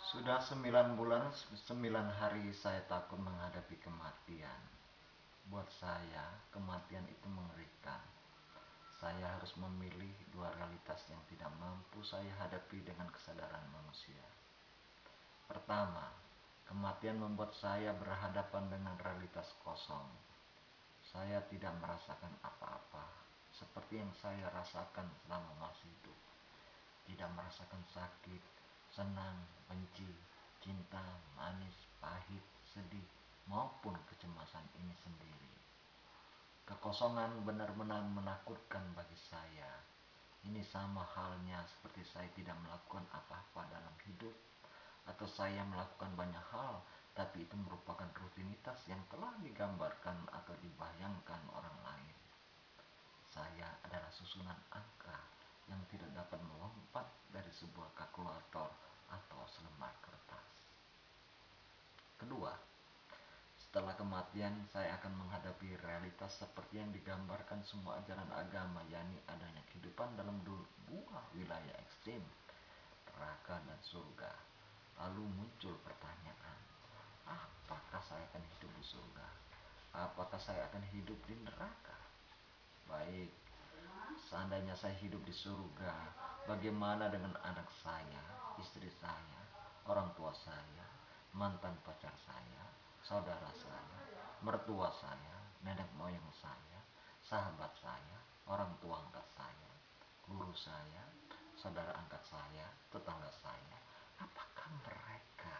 Sudah 9 bulan, 9 hari saya takut menghadapi kematian. Buat saya, kematian itu mengerikan. Saya harus memilih dua realitas yang tidak mampu saya hadapi dengan kesadaran manusia. Pertama, kematian membuat saya berhadapan dengan realitas kosong. Saya tidak merasakan apa-apa, seperti yang saya rasakan selama masih hidup. Tidak merasakan sakit, senang, benci, cinta, manis, pahit, sedih, maupun kecemasan ini sendiri. Kekosongan benar-benar menakutkan bagi saya. Ini sama halnya seperti saya tidak melakukan apa-apa dalam hidup, atau saya melakukan banyak hal, tapi itu merupakan rutinitas yang telah digambarkan atau dibayangkan orang lain. Saya adalah susunan angka yang tidak dapat melompat dari sebuah kalkulator atau selembar kertas. Kedua, setelah kematian saya akan menghadapi realitas seperti yang digambarkan semua ajaran agama, yakni adanya kehidupan dalam dua wilayah ekstrim, neraka dan surga. Lalu muncul pertanyaan, apakah saya akan hidup di surga? Apakah saya akan hidup di neraka? Baik, seandainya saya hidup di surga, bagaimana dengan anak saya, istri saya, orang tua saya, mantan pacar saya, saudara saya, mertua saya, nenek moyang saya, sahabat saya, orang tua angkat saya, guru saya, saudara angkat saya, tetangga saya? Apakah mereka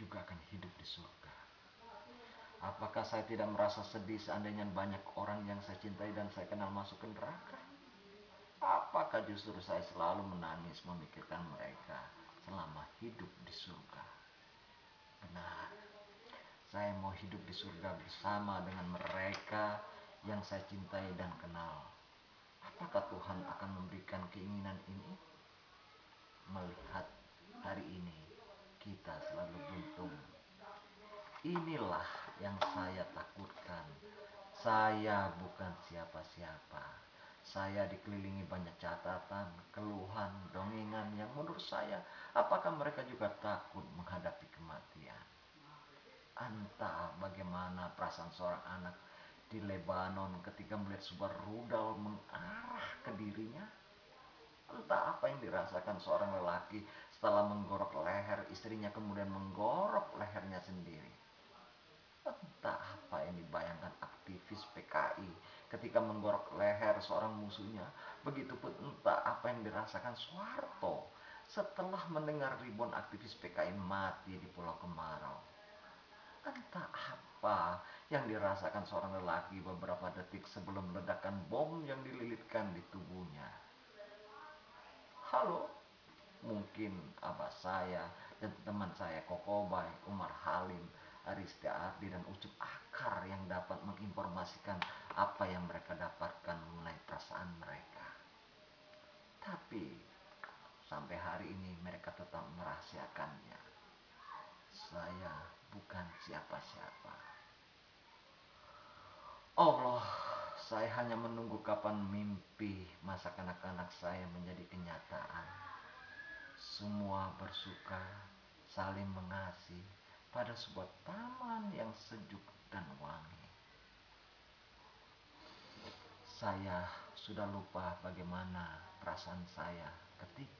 juga akan hidup di surga? Apakah saya tidak merasa sedih seandainya banyak orang yang saya cintai dan saya kenal masuk ke neraka? Apakah justru saya selalu menangis memikirkan mereka selama hidup di surga? Benar, saya mau hidup di surga bersama dengan mereka yang saya cintai dan kenal. Apakah Tuhan akan memberikan keinginan ini? Melihat hari ini kita selalu buntung. Inilah yang saya takutkan. Saya bukan siapa-siapa. Saya dikelilingi banyak catatan, keluhan, dongengan yang menurut saya, apakah mereka juga takut menghadapi kematian? Entah bagaimana perasaan seorang anak di Lebanon ketika melihat sebuah rudal mengarah ke dirinya. Entah apa yang dirasakan seorang lelaki setelah menggorok leher istrinya, kemudian menggorok lehernya sendiri. Entah apa yang dibayangkan aktivis PKI ketika menggorok leher seorang musuhnya. Begitupun entah apa yang dirasakan Soeharto setelah mendengar ribuan aktivis PKI mati di Pulau Kemarau. Entah apa yang dirasakan seorang lelaki beberapa detik sebelum ledakan bom yang dililitkan di tubuhnya. Halo, mungkin abah saya dan teman saya Kokobay, Umar Halim, Aristia Ardi, dan Ucup Akar yang dapat menginformasikan apa yang mereka dapatkan mengenai perasaan mereka. Tapi sampai hari ini mereka tetap merahasiakannya. Saya bukan siapa-siapa. Allah, saya hanya menunggu kapan mimpi masa kanak-kanak saya menjadi kenyataan. Semua bersuka, saling mengasihi pada sebuah taman yang sejuk dan wangi. Saya sudah lupa bagaimana perasaan saya ketika